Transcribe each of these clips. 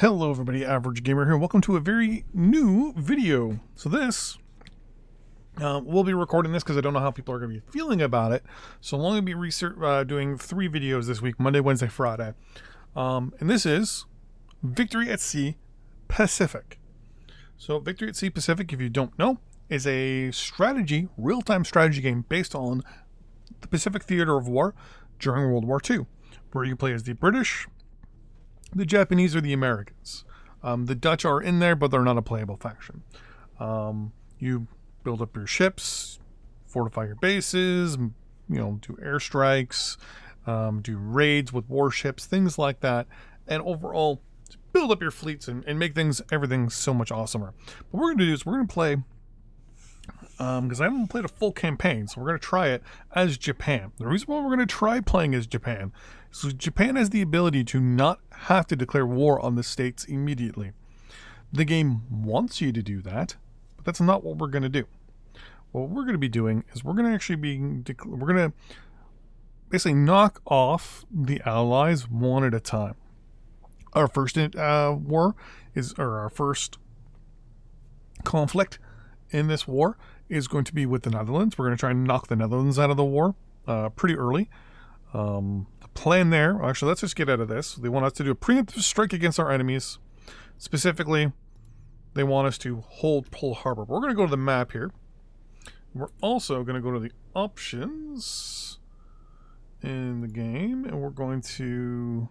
Hello everybody, Average Gamer here. Welcome to a very new video. So this, we'll be recording this because I don't know how people are going to be feeling about it. So I'm only going to be doing 3 videos this week, Monday, Wednesday, Friday. And this is Victory at Sea Pacific. So Victory at Sea Pacific, if you don't know, is a strategy, real-time strategy game based on the Pacific theater of war during World War II, where you play as the British, the Japanese, or the Americans. The Dutch are in there, but they're not a playable faction. You build up your ships, fortify your bases, do airstrikes, do raids with warships, things like that, and overall build up your fleets and make everything so much awesomer. What we're going to do is we're going to play, because I haven't played a full campaign, so we're going to try it as Japan. The reason why we're going to try playing as Japan is because Japan has the ability to not have to declare war on the states immediately. The game wants you to do that, but that's not what we're going to do. What we're going to be doing is we're going to actually we're going to basically knock off the allies one at a time. Our first our first conflict in this war is going to be with the Netherlands. We're going to try and knock the Netherlands out of the war pretty early. The plan there, actually, let's just get out of this. They want us to do a preemptive strike against our enemies. Specifically, they want us to hold Pearl Harbor. We're going to go to the map here. We're also going to go to the options in the game, and we're going to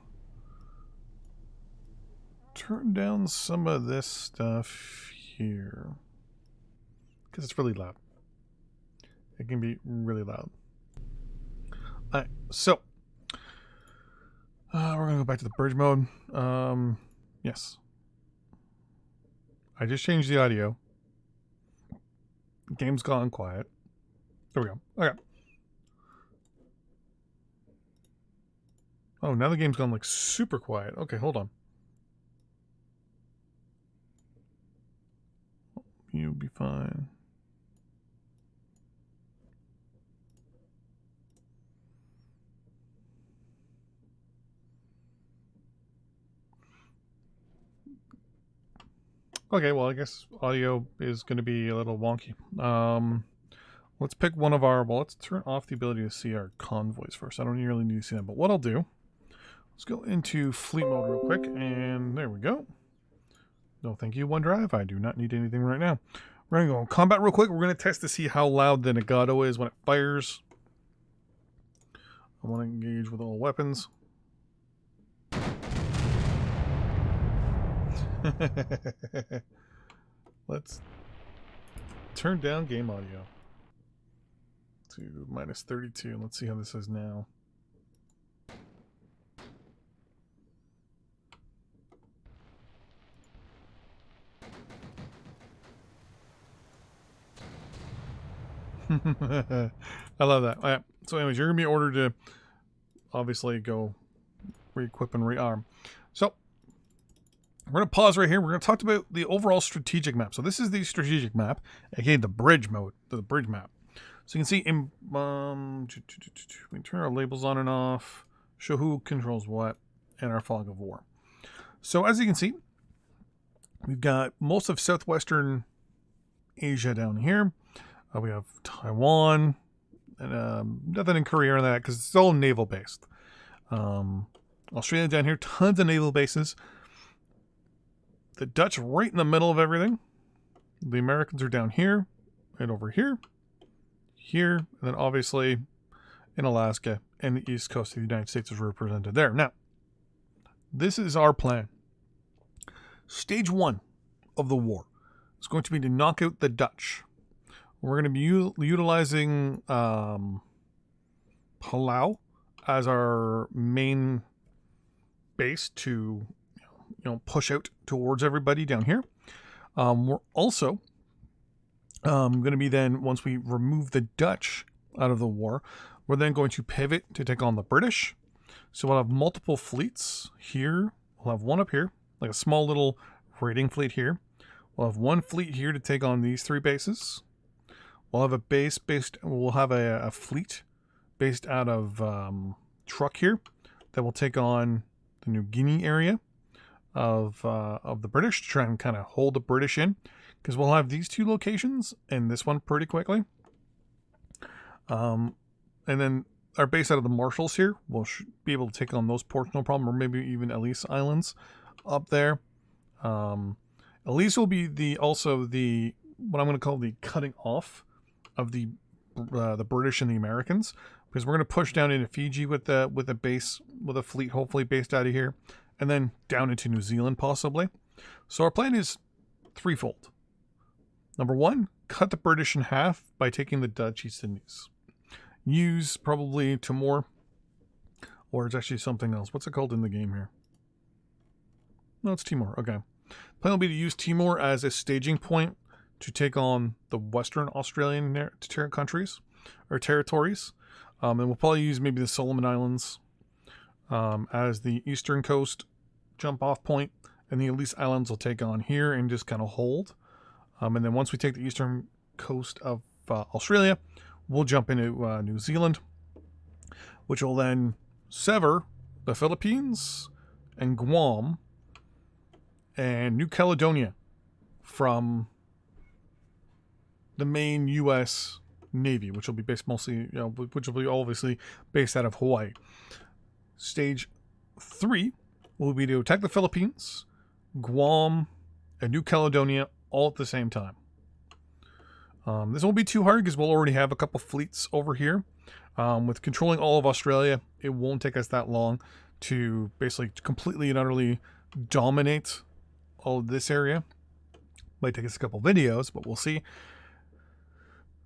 turn down some of this stuff here because it's really loud. It can be really loud. Alright, so we're gonna go back to the bridge mode. Yes, I just changed the audio. Game's gone quiet. There we go. Okay. Oh, now the game's gone like super quiet. Okay, hold on. You'll be fine. Okay, well, I guess audio is going to be a little wonky. Let's pick one of our... Well, let's turn off the ability to see our convoys first. I don't really need to see them, but what I'll do... Let's go into fleet mode real quick, and there we go. No, thank you, OneDrive. I do not need anything right now. We're going to go in combat real quick. We're going to test to see how loud the Nagato is when it fires. I want to engage with all weapons. Let's turn down game audio to -32. Let's see how this is now. I love that. Right, so anyways, you're going to be ordered to obviously go re-equip and rearm. So we're going to pause right here. We're going to talk about the overall strategic map. So this is the strategic map, aka the bridge mode, the bridge map. So you can see in we can turn our labels on and off, show who controls what, and our fog of war. So as you can see, we've got most of southwestern Asia down here. We have Taiwan, and nothing in Korea or that because it's all naval based. Australia down here, tons of naval bases. The Dutch right in the middle of everything. The Americans are down here, and over here, here, and then obviously in Alaska and the east coast of the United States is represented there. Now, this is our plan. Stage 1 of the war is going to be to knock out the Dutch. We're going to be utilizing Palau as our main base to push out towards everybody down here. We're also going to be then, once we remove the Dutch out of the war, we're then going to pivot to take on the British. So we'll have multiple fleets here. We'll have one up here, like a small little raiding fleet here. We'll have one fleet here to take on these 3 bases. We'll have a fleet based out of Truk here that will take on the New Guinea area. of the British to try and kind of hold the British in, because we'll have these two locations and this one pretty quickly. And then our base out of the Marshalls here, we'll be able to take on those ports no problem, or maybe even Ellice Islands up there. Ellice will be also the what I'm going to call the cutting off of the British and the Americans, because we're going to push down into Fiji with a fleet hopefully based out of here, and then down into New Zealand possibly. So our plan is threefold. Number one, cut the British in half by taking the Dutch East Indies. Use probably Timor, or it's actually something else. What's it called in the game here? No, it's Timor. Okay. Plan will be to use Timor as a staging point to take on the Western Australian countries or territories. And we'll probably use maybe the Solomon Islands as the eastern coast jump off point, and the Ellice Islands will take on here and just kind of hold. And then once we take the eastern coast of Australia, we'll jump into New Zealand, which will then sever the Philippines and Guam and New Caledonia from the main U.S. Navy, which will be based mostly, which will be obviously based out of Hawaii. Stage 3 will be to attack the Philippines, Guam, and New Caledonia all at the same time. This won't be too hard because we'll already have a couple fleets over here. With controlling all of Australia, it won't take us that long to basically completely and utterly dominate all of this area. Might take us a couple videos, but we'll see.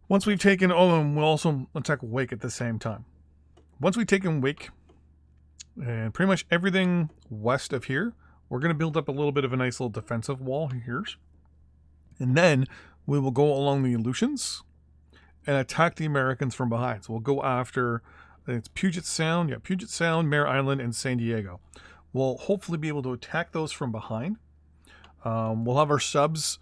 Once we've taken, and we'll also attack Wake at the same time. Once we've taken Wake and pretty much everything west of here, we're going to build up a little bit of a nice little defensive wall here. And then we will go along the Aleutians and attack the Americans from behind. So we'll go after, it's Puget Sound, Mare Island, and San Diego. We'll hopefully be able to attack those from behind. We'll have our subs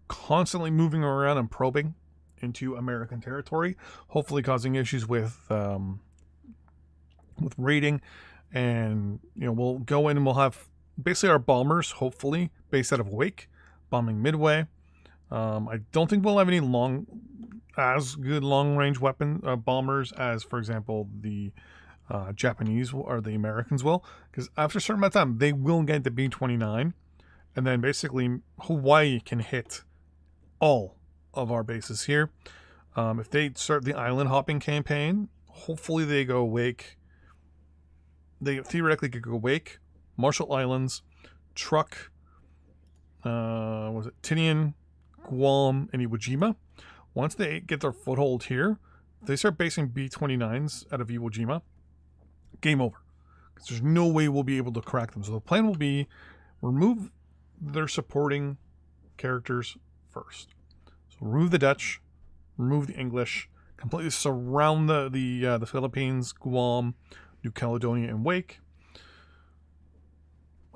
constantly moving around and probing into American territory, hopefully causing issues with raiding. And we'll go in and we'll have basically our bombers, hopefully based out of Wake, bombing Midway. I don't think we'll have any as good long-range weapon bombers as, for example, the Japanese or the Americans will, because after a certain amount of time, they will get the B-29, and then basically Hawaii can hit all of our bases here. If they start the island hopping campaign, hopefully they go Wake. They theoretically could go Wake, Marshall Islands, Truk, Tinian, Guam, and Iwo Jima. Once they get their foothold here, if they start basing B-29s out of Iwo Jima, game over. Because there's no way we'll be able to crack them. So the plan will be remove their supporting characters first. So remove the Dutch, remove the English, completely surround the Philippines, Guam, New Caledonia, and Wake.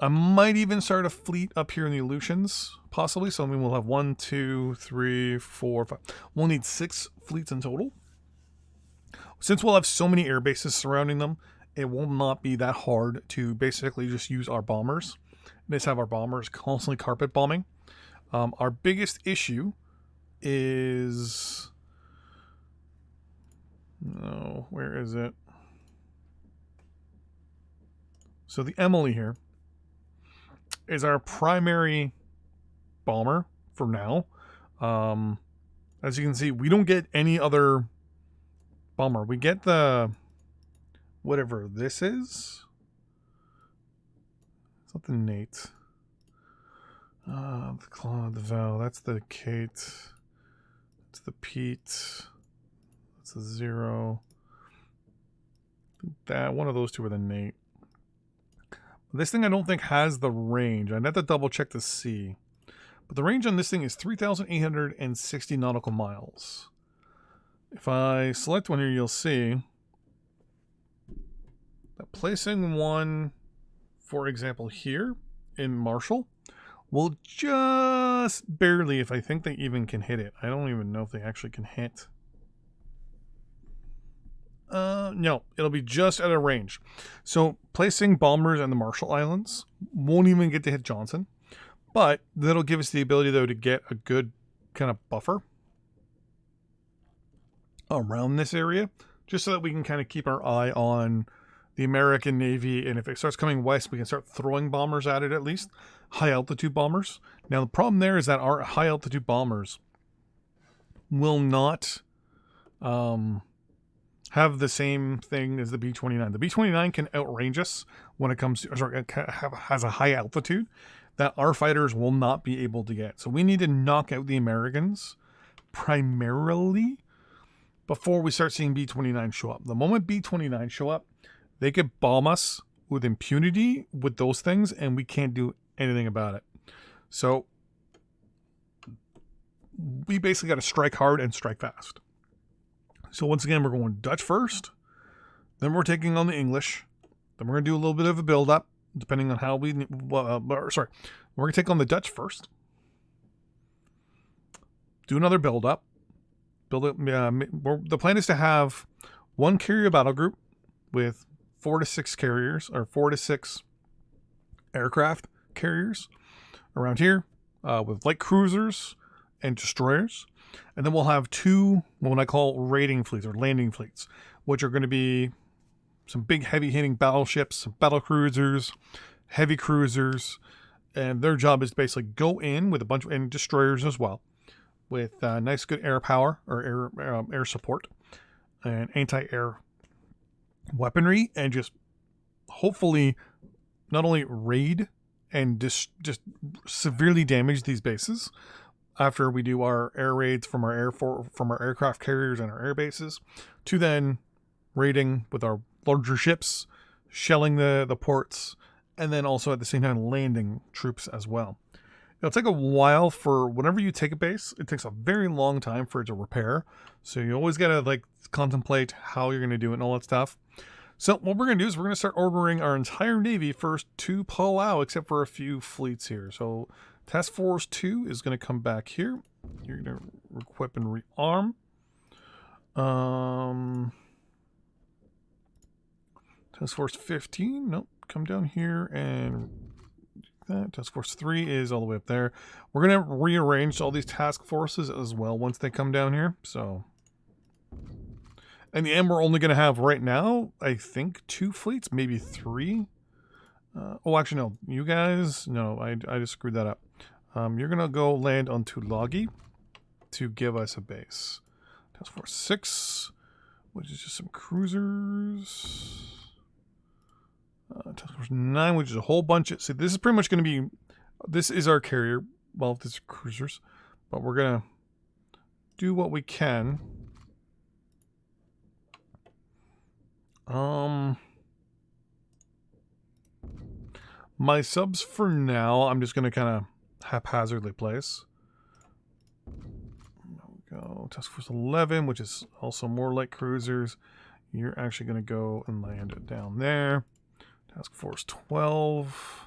I might even start a fleet up here in the Aleutians, possibly. So we'll have 1, 2, 3, 4, 5. We'll need 6 fleets in total. Since we'll have so many air bases surrounding them, it will not be that hard to basically just use our bombers. Just have our bombers constantly carpet bombing. Our biggest issue is... No, where is it? So the Emily here is our primary bomber for now. As you can see, we don't get any other bomber. We get the whatever this is. It's not the Nate. The Claude, the Val. That's the Kate. It's the Pete. That's the Zero. That one of those two are the Nate. This thing I don't think has the range. I'd have to double check to see. But the range on this thing is 3,860 nautical miles. If I select one here, you'll see that placing one, for example, here in Marshall will just barely, if I think they even can hit it. I don't even know if they actually can hit. No, it'll be just at a range. So placing bombers on the Marshall Islands won't even get to hit Johnson, but that'll give us the ability though to get a good kind of buffer around this area, just so that we can kind of keep our eye on the American Navy, and if it starts coming west, we can start throwing bombers at it, at least high altitude bombers. Now the problem there is that our high altitude bombers will not have the same thing as the B-29. The B-29 can outrange us when it comes to, sorry, has a high altitude that our fighters will not be able to get. So we need to knock out the Americans primarily before we start seeing B-29 show up. The moment B-29 show up, they could bomb us with impunity with those things, and we can't do anything about it. So we basically got to strike hard and strike fast. So once again, we're going Dutch first, then we're taking on the English, then we're going to do a little bit of a build-up, depending on how we... we're going to take on the Dutch first, do another build-up. The plan is to have one carrier battle group with 4 to 6 carriers, or 4 to 6 aircraft carriers around here, with light cruisers and destroyers. And then we'll have 2, what I call raiding fleets or landing fleets, which are going to be some big heavy hitting battleships, some battle cruisers, heavy cruisers. And their job is to basically go in with a bunch of, and destroyers as well, with nice good air power or air support and anti-air weaponry, and just hopefully not only raid and just severely damage these bases after we do our air raids from our aircraft carriers and our air bases, to then raiding with our larger ships, shelling the ports, and then also at the same time landing troops as well. It'll take a while for whenever you take a base. It takes a very long time for it to repair. So you always got to like contemplate how you're going to do it and all that stuff. So what we're going to do is we're going to start ordering our entire Navy first to pull out, except for a few fleets here. So Task Force 2 is going to come back here. You're going to equip and rearm. Task Force 15, nope, come down here and that. Task Force 3 is all the way up there. We're going to rearrange all these task forces as well once they come down here. So, in the end, we're only going to have right now, I think, 2 fleets, maybe 3. Oh, actually, no. You guys, no, I just screwed that up. You're going to go land on Tulagi to give us a base. Task Force 6, which is just some cruisers. Task Force 9, which is a whole bunch of... See, this is pretty much going to be... This is our carrier. Well, this is cruisers. But we're going to do what we can. My subs for now, I'm just going to kind of haphazardly place. There we go. Task Force 11, which is also more light cruisers. You're actually going to go and land it down there. Task Force 12.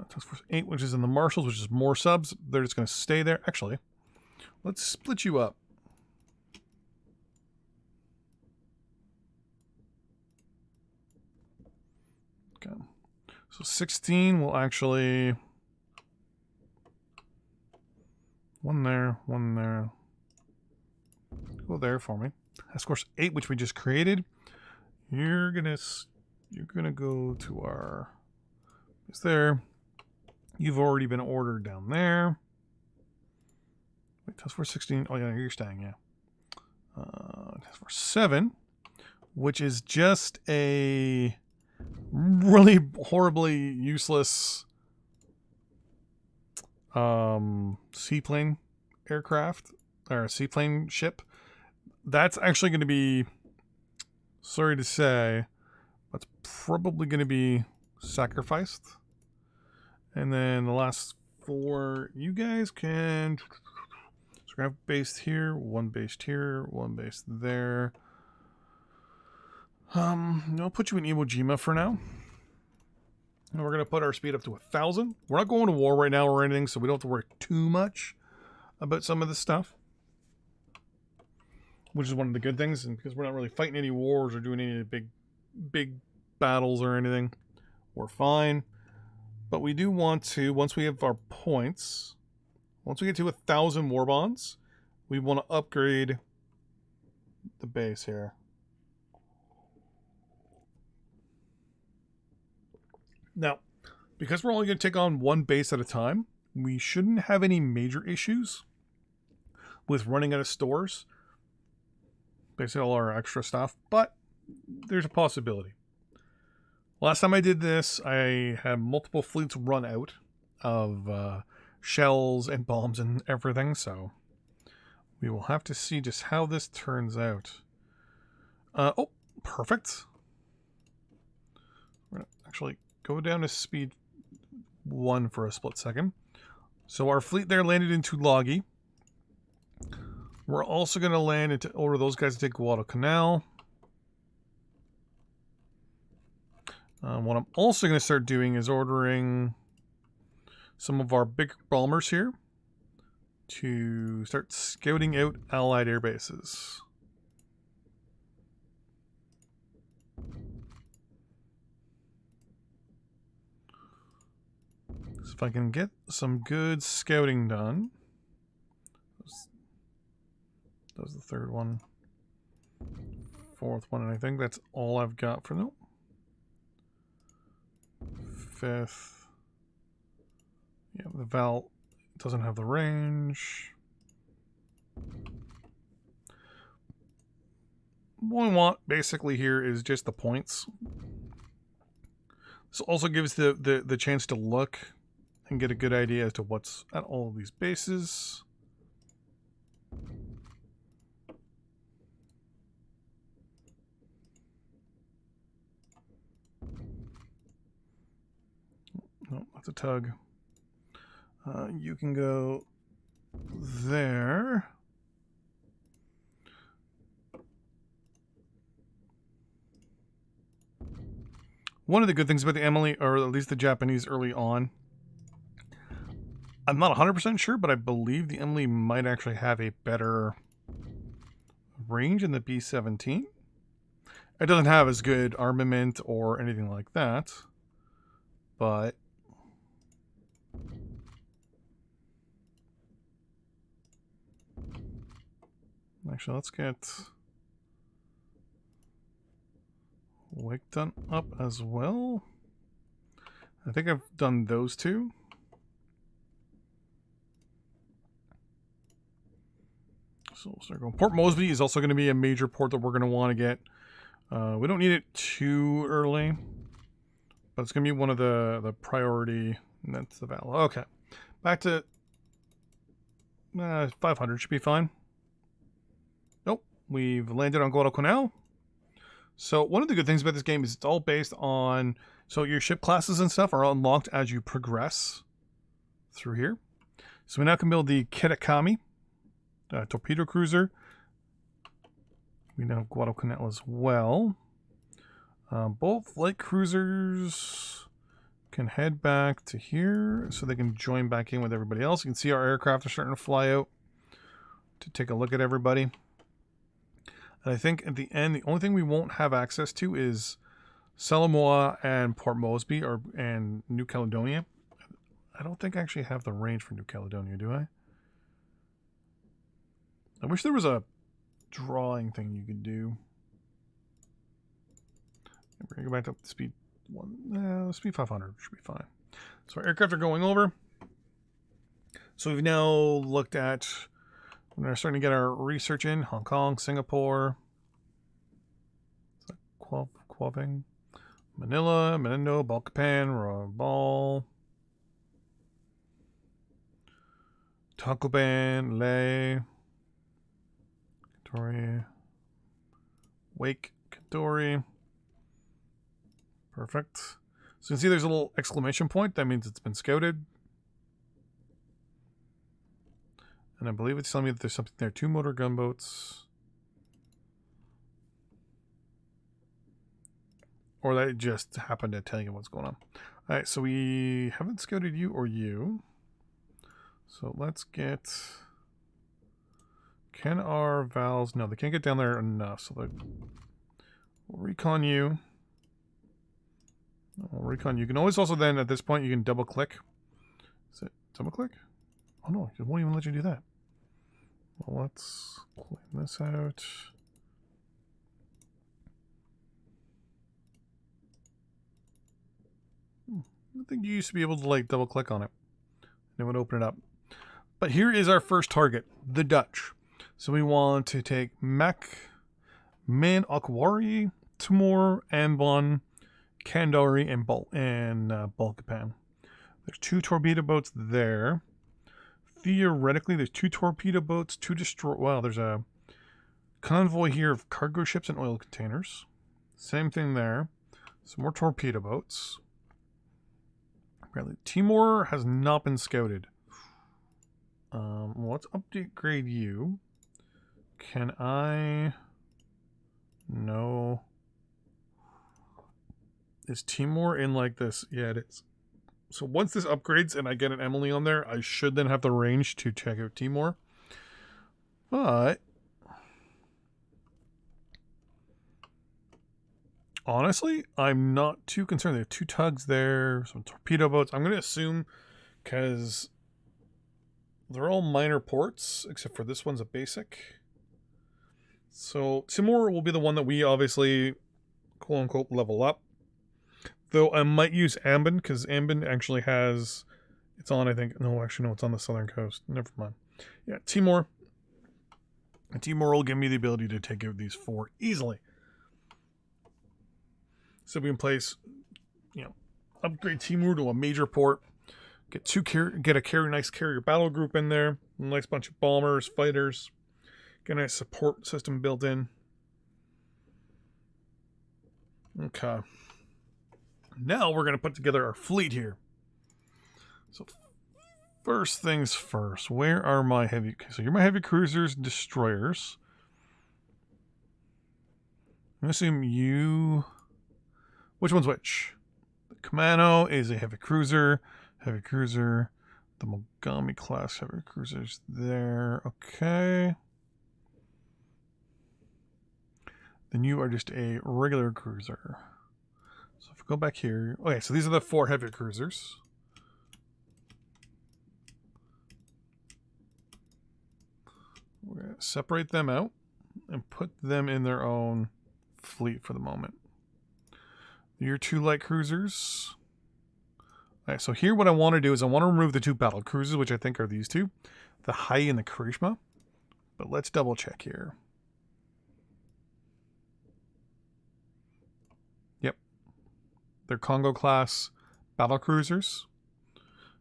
Task Force 8, which is in the Marshals, which is more subs. They're just going to stay there. Actually, let's split you up. Okay. So 16 will actually... One there, one there. Go there for me. Task Force 8, which we just created. You're gonna go to our... It's there. You've already been ordered down there. Wait, Task Force 16. Oh yeah, you're staying, yeah. Task Force 7, which is just a really horribly useless seaplane aircraft, or seaplane ship. That's actually going to be, sorry to say, that's probably going to be sacrificed. And then the last 4, you guys can... So we're going to have based here, one based here, one based there. I'll put you in Iwo Jima for now. And we're going to put our speed up to 1,000. We're not going to war right now or anything, so we don't have to worry too much about some of this stuff. which is one of the good things, and because we're not really fighting any wars or doing any big battles or anything, we're fine. But we do want to, once we have our points, once we get to 1,000 war bonds, we want to upgrade the base here. Now, because we're only going to take on one base at a time, we shouldn't have any major issues with running out of stores. Basically all our extra stuff, but there's a possibility. Last time I did this, I had multiple fleets run out of shells and bombs and everything, so we will have to see just how this turns out. Oh, perfect. We're going to actually go down to speed 1 for a split second. So our fleet there landed in Tulagi. We're also going to land and order those guys to take Guadalcanal. What I'm also going to start doing is ordering some of our big bombers here to start scouting out Allied air bases. So if I can get some good scouting done. That was the third one. Fourth one, and I think that's all I've got for now. Fifth. Yeah, the Val doesn't have the range. What we want basically here is just the points. This also gives the chance to look and get a good idea as to what's at all of these bases. No, that's a tug. You can go there. One of the good things about the Emily, or at least the Japanese early on, I'm not 100% sure, but I believe the Emily might actually have a better range than the B-17. It doesn't have as good armament or anything like that, but actually, let's get Wake done up as well. I think I've done those two. So we'll start going. Port Moresby is also going to be a major port that we're going to want to get. We don't need it too early, but it's going to be one of the priority. And that's the battle. Okay, back to 500 should be fine. Nope, we've landed on Guadalcanal. So one of the good things about this game is it's all based on, so your ship classes and stuff are unlocked as you progress through here. So we now can build the Kitakami torpedo cruiser. We now have Guadalcanal as well. Both light cruisers can head back to here so they can join back in with everybody else. You can see our aircraft are starting to fly out to take a look at everybody. And I think at the end, the only thing we won't have access to is Salamoa and Port Moresby and New Caledonia. I don't think I actually have the range for New Caledonia, do I? I wish there was a drawing thing you could do. We're going to go back up to speed 1. Speed 500 should be fine. So our aircraft are going over. So we've now looked at, we're starting to get our research in. Hong Kong, Singapore, Quaving, Manila, Menendo, Balkapan, Rabaul, Tacloban, Leh, Katori, Wake, Katori. Perfect. So you can see there's a little exclamation point. That means it's been scouted. And I believe it's telling me that there's something there. 2 motor gunboats. Or that it just happened to tell you what's going on. Alright, so we haven't scouted you or you. So let's get Can our Vals... No, they can't get down there enough, so we'll recon you. We'll recon you. You can always also then, at this point, you can double-click. Is it double-click? Oh no, it won't even let you do that. Well, let's clean this out. I think you used to be able to like double click on it and it would open it up. But here is our first target, the Dutch. So we want to take Manokwari, Timor, Ambon, Kandari, and Balkapan. There's 2 torpedo boats there. Theoretically, there's 2 torpedo boats, 2 destroy. Wow, there's a convoy here of cargo ships and oil containers. Same thing there. Some more torpedo boats. Apparently, Timor has not been scouted. Well, let's upgrade you. Can I? No. Is Timor in like this? Yeah, it is. So once this upgrades and I get an Emily on there, I should then have the range to check out Timor. But honestly, I'm not too concerned. They have 2 tugs there, some torpedo boats. I'm going to assume, because they're all minor ports, except for this one's a basic. So Timor will be the one that we obviously, quote unquote, level up. Though I might use Ambon, because Ambon actually has, it's on, I think, no, actually, no, it's on the southern coast. Never mind. Yeah, Timor. And Timor will give me the ability to take out these 4 easily. So we can place, upgrade Timor to a major port. Get a nice carrier battle group in there. A nice bunch of bombers, fighters. Get a nice support system built in. Okay. Now we're going to put together our fleet here. So first things first. Where are my heavy... Okay, so you're my heavy cruisers and destroyers. I'm going to assume you... Which one's which? The Kamano is a heavy cruiser. Heavy cruiser. The Mogami class heavy cruisers there. Okay. Then you are just a regular cruiser. So if we go back here. Okay, so these are the 4 heavy cruisers. We're going to separate them out and put them in their own fleet for the moment. Your 2 light cruisers. All right, so here what I want to do is I want to remove the 2 battle cruisers, which I think are these 2. The Hai and the Karishma. But let's double check here. Yep. They're Congo class battle cruisers.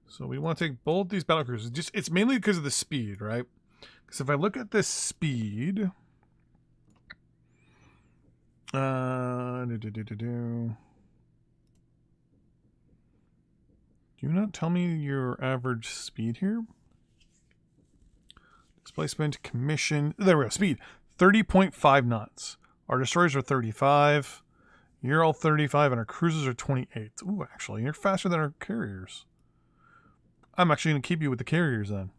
So we want to take both these battle cruisers. It's mainly because of the speed, right? Because if I look at this speed... Do you not tell me your average speed here? Displacement, commission. There we go. Speed. 30.5 knots. Our destroyers are 35. You're all 35, and our cruisers are 28. Ooh, actually, you're faster than our carriers. I'm actually going to keep you with the carriers then.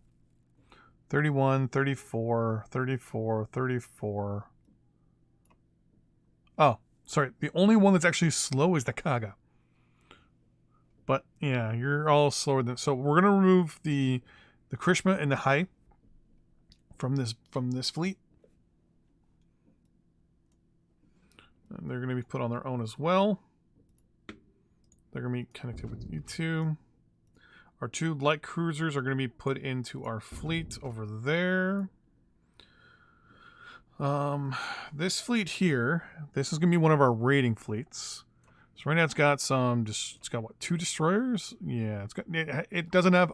31, 34, 34, 34. Oh, sorry. The only one that's actually slow is the Kaga. But yeah, you're all slower than. So we're gonna remove the Krishma and the Hai from this fleet. And they're gonna be put on their own as well. They're gonna be connected with you 2. Our 2 light cruisers are gonna be put into our fleet over there. This fleet here, this is gonna be one of our raiding fleets. So right now it's got what, 2 destroyers? Yeah, it doesn't have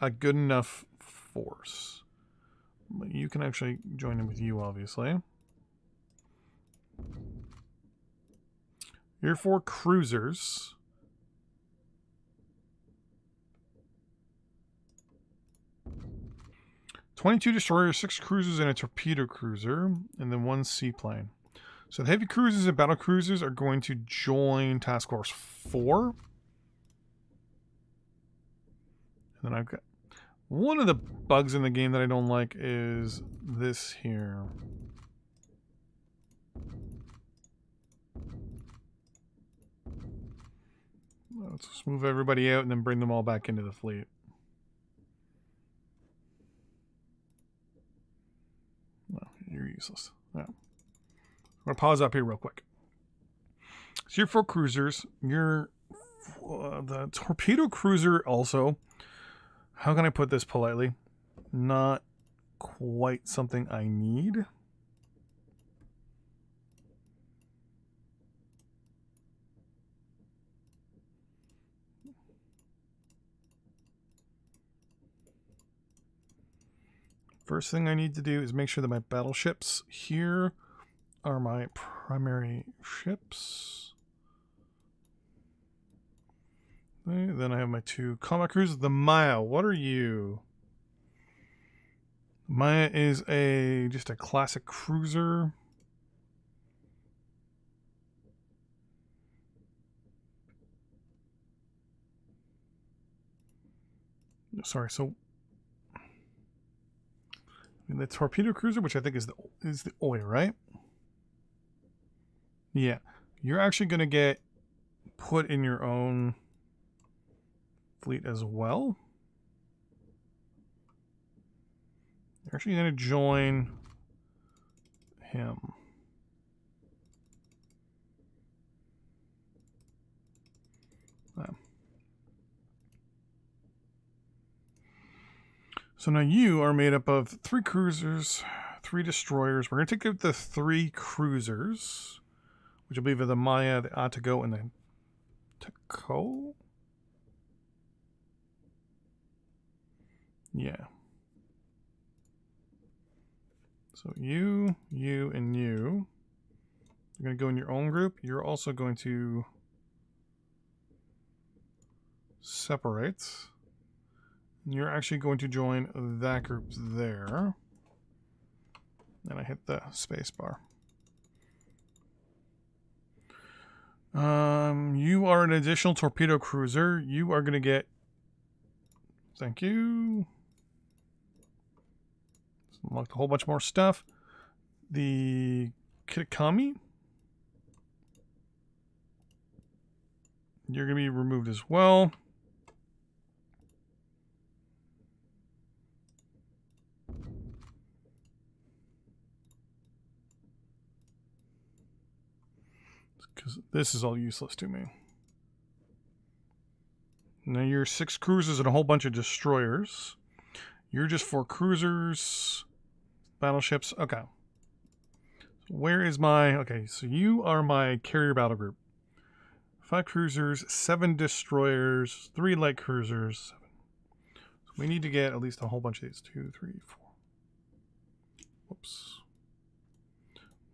a good enough force. But you can actually join in with you, obviously. Your 4 cruisers. $22 destroyers, 6 cruisers, and a torpedo cruiser, and then 1 seaplane. So the heavy cruisers and battle cruisers are going to join Task Force 4. And then I've got One of the bugs in the game that I don't like is this here. Let's just move everybody out and then bring them all back into the fleet. No, you're useless. Yeah. I'm going to pause up here real quick. So your 4 cruisers, your the torpedo cruiser also, how can I put this politely? Not quite something I need. First thing I need to do is make sure that my battleships here are my primary ships. Okay, then I have my 2 combat cruisers. The Maya, what are you? Maya is just a classic cruiser. Sorry, so the torpedo cruiser, which I think is the Oi, right? Yeah, you're actually going to get put in your own fleet as well. You're actually going to join him. So now you are made up of 3 cruisers, 3 destroyers. We're going to take the 3 cruisers, which I believe are the Maya, the Atago, and the Taco. Yeah. So you, and you. You're going to go in your own group. You're also going to separate. You're actually going to join that group there. And I hit the space bar. You are an additional torpedo cruiser. You are going to get... Thank you. Unlocked a whole bunch more stuff. The Kitakami. You're going to be removed as well. Because this is all useless to me. Now you're 6 cruisers and a whole bunch of destroyers. You're just 4 cruisers, battleships. Okay. Where is my... Okay, so you are my carrier battle group. 5 cruisers, 7 destroyers, 3 light cruisers. 7. So we need to get at least a whole bunch of these. 2, 3, 4. Whoops.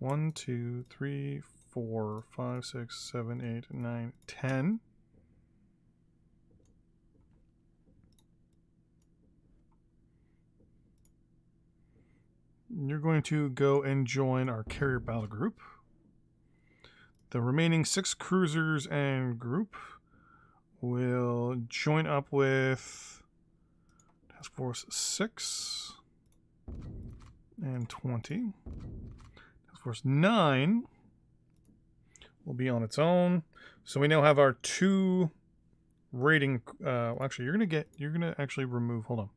1, 2, 3, 4, 5, 6, 7, 8, 9, 10. You're going to go and join our carrier battle group. The remaining 6 cruisers and group will join up with Task Force 6 and 20. Task Force 9 will be on its own. So we now have our 2 rating. Actually, you're gonna actually remove. Hold on.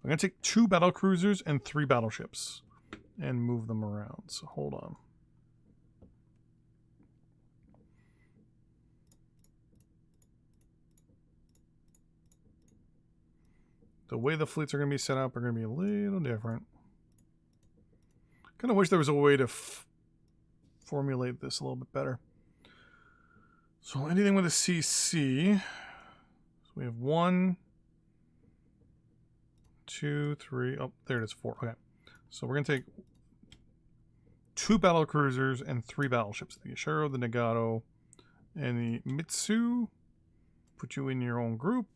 I'm gonna take 2 battle cruisers and 3 battleships and move them around. So hold on. The way the fleets are going to be set up are going to be a little different. Kind of wish there was a way to formulate this a little bit better. So anything with a CC. So we have 1, 2, 3. Oh, there it is, 4. Okay. So we're going to take 2 battle cruisers and 3 battleships. The Yashiro, the Nagato, and the Mitsu. Put you in your own group.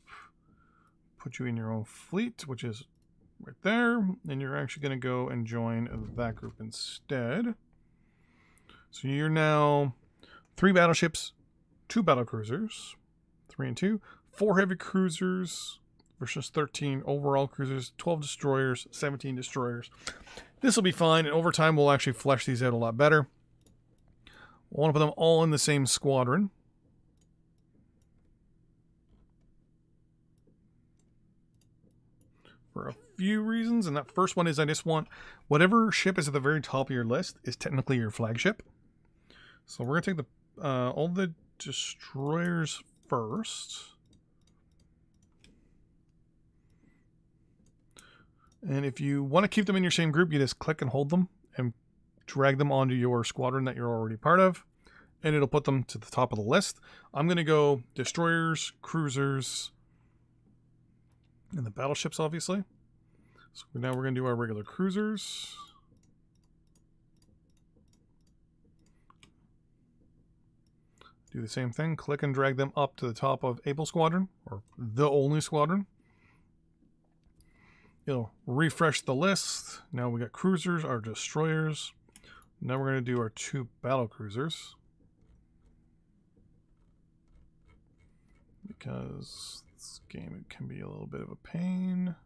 Put you in your own fleet, which is right there, and you're actually going to go and join that group instead. So you're now 3 battleships, 2 battle cruisers, 3 and 2, 4 heavy cruisers, versus 13 overall cruisers, 12 destroyers, 17 destroyers. This will be fine, and over time we'll actually flesh these out a lot better. We'll want to put them all in the same squadron. For a few reasons, and that first one is I just want whatever ship is at the very top of your list is technically your flagship. So we're going to take all the destroyers first. And if you want to keep them in your same group, you just click and hold them and drag them onto your squadron that you're already part of, and it'll put them to the top of the list. I'm going to go destroyers, cruisers, and the battleships, obviously. So now we're going to do our regular cruisers. Do the same thing. Click and drag them up to the top of Able Squadron, or the only squadron. It'll refresh the list. Now we got cruisers, our destroyers. Now we're going to do our 2 battle cruisers. Because this game can be a little bit of a pain.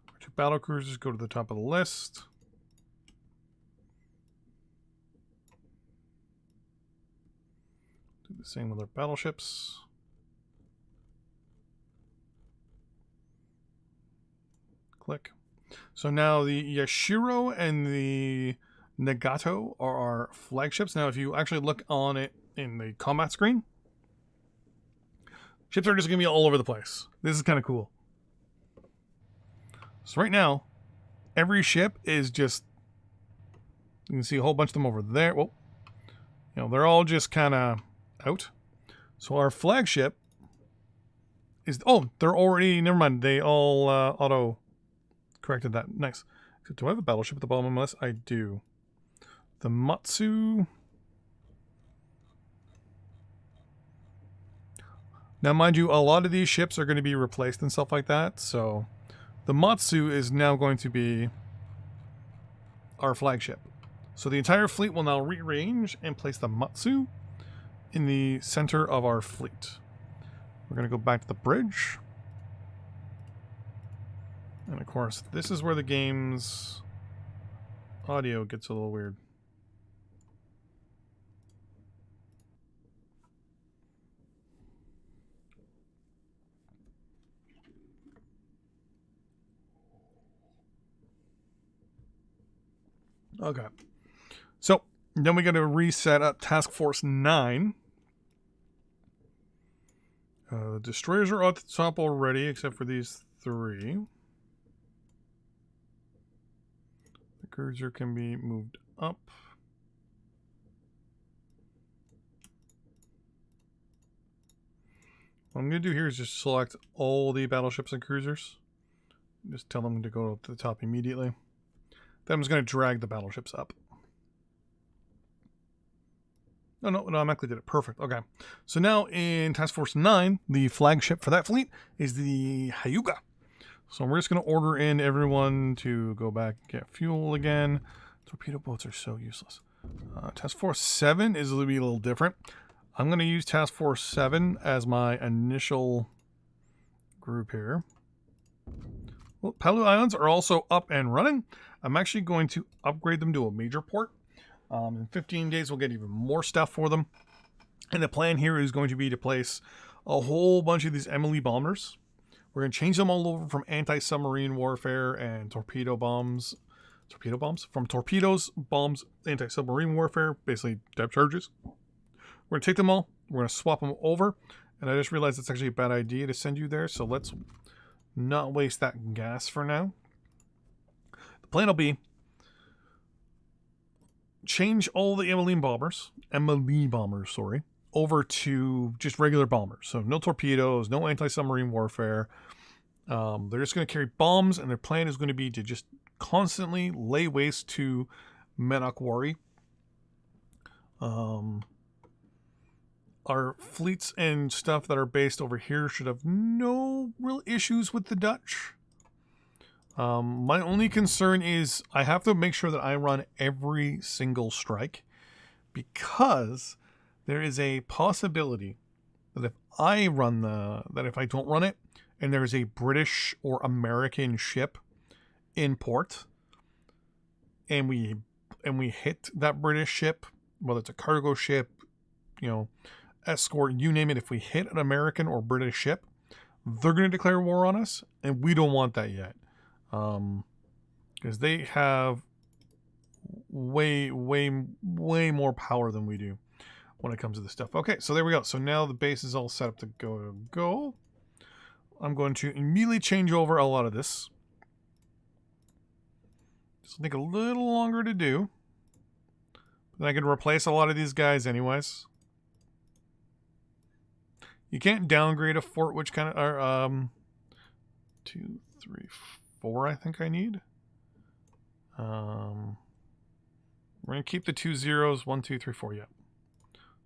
Our 2 battle cruisers go to the top of the list. Do the same with our battleships. Click. So now the Yashiro and the Nagato are our flagships. Now if you actually look on it in the combat screen, ships are just going to be all over the place. This is kind of cool. So right now, every ship is just, you can see a whole bunch of them over there. Well, they're all just kind of out. So our flagship is, oh, they're already, never mind. They all auto corrected that. Nice. Do I have a battleship at the bottom of my list? I do. The Matsu. Now, mind you, a lot of these ships are going to be replaced and stuff like that. So the Matsu is now going to be our flagship. So the entire fleet will now rearrange and place the Matsu in the center of our fleet. We're going to go back to the bridge. And of course, this is where the game's audio gets a little weird. Okay. So, then we got to reset up Task Force 9. The destroyers are at the top already, except for these 3. The cruiser can be moved up. What I'm going to do here is just select all the battleships and cruisers. Just tell them to go up to the top immediately. Then I'm just going to drag the battleships up. No, I actually did it. Perfect. Okay. So now in Task Force 9, the flagship for that fleet is the Hyuga. So we're just going to order in everyone to go back and get fuel again. Torpedo boats are so useless. Task Force 7 is going to be a little different. I'm going to use Task Force 7 as my initial group here. Well, Palu Islands are also up and running. I'm actually going to upgrade them to a major port. In 15 days, we'll get even more stuff for them. And the plan here is going to be to place a whole bunch of these Emily bombers. We're going to change them all over from anti-submarine warfare and torpedo bombs. Torpedo bombs? From torpedoes, bombs, anti-submarine warfare, basically depth charges. We're going to take them all. We're going to swap them over. And I just realized it's actually a bad idea to send you there. So let's not waste that gas for now. The plan will be change all the Emily bombers, over to just regular bombers. So no torpedoes, no anti-submarine warfare. They're just going to carry bombs, and their plan is going to be to just constantly lay waste to Manokwari. Our fleets and stuff that are based over here should have no real issues with the Dutch. My only concern is I have to make sure that I run every single strike, because there is a possibility that if I don't run it, and there's a British or American ship in port, and we hit that British ship, whether it's a cargo ship, escort, you name it, if we hit an American or British ship, they're going to declare war on us, and we don't want that yet. Because they have way more power than we do when it comes to this stuff. Okay, so there we go. So now the base is all set up to go. I'm going to immediately change over a lot of this. This will take a little longer to do. Then I can replace a lot of these guys anyways. You can't downgrade a fort, which kind of are 2, 3, 4. I think I need. We're gonna keep the 2 zeros. 1, 2, 3, 4. Yeah.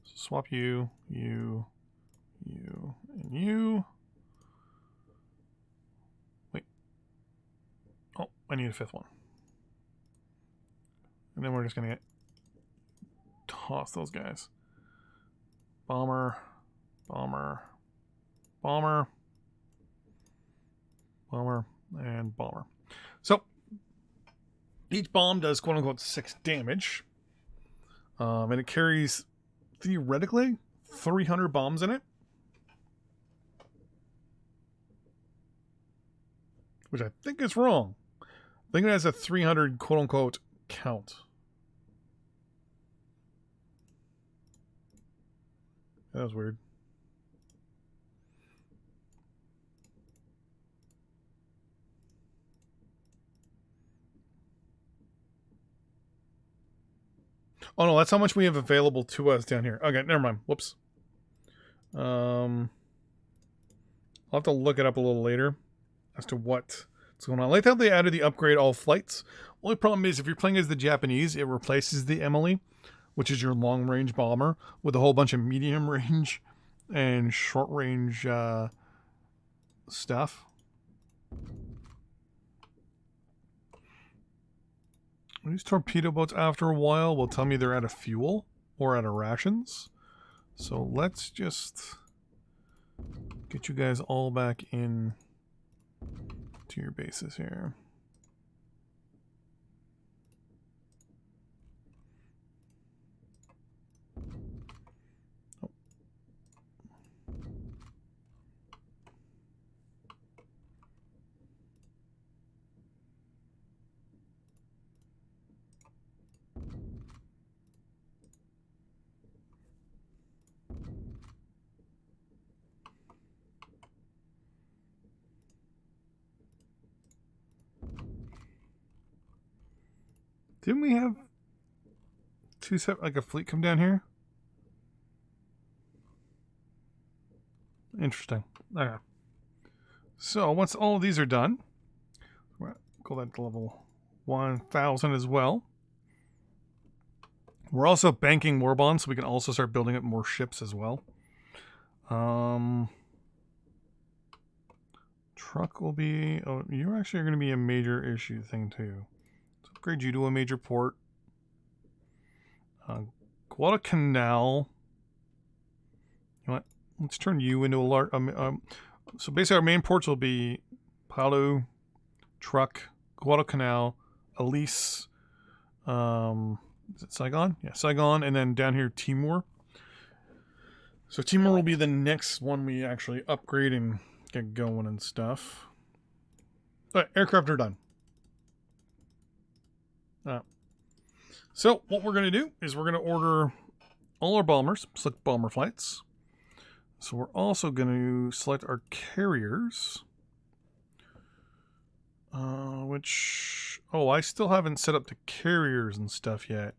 So swap you, and you. Wait. Oh, I need a 5th one. And then we're just gonna toss those guys. Bomber. Bomber, and bomber. So, each bomb does quote-unquote 6 damage. And it carries, theoretically, 300 bombs in it. Which I think is wrong. I think it has a 300 quote-unquote count. That was weird. Oh no, that's how much we have available to us down here. Okay, never mind. Whoops. I'll have to look it up a little later as to what's going on. I like how they added the upgrade all flights. Only problem is if you're playing as the Japanese, it replaces the Emily, which is your long-range bomber, with a whole bunch of medium-range and short-range stuff. These torpedo boats, after a while, will tell me they're out of fuel or out of rations. So let's just get you guys all back in to your bases here. Didn't we have like a fleet come down here? Interesting. Okay. So once all of these are done, we'll go that to level 1000 as well. We're also banking war bonds, so we can also start building up more ships as well. Truck will be... Oh, you're actually going to be a major issue thing too. Let's upgrade you to a major port. Guadalcanal. You know what? Let's turn you into a large... so basically our main ports will be Palu, Truck, Guadalcanal, Elise, is it Saigon? Yeah, Saigon, and then down here Timor. So Timor will be the next one we actually upgrade and get going and stuff. Alright, aircraft are done. So what we're going to do is we're going to order all our bombers, select bomber flights. So we're also going to select our carriers. Which... Oh, I still haven't set up the carriers and stuff yet.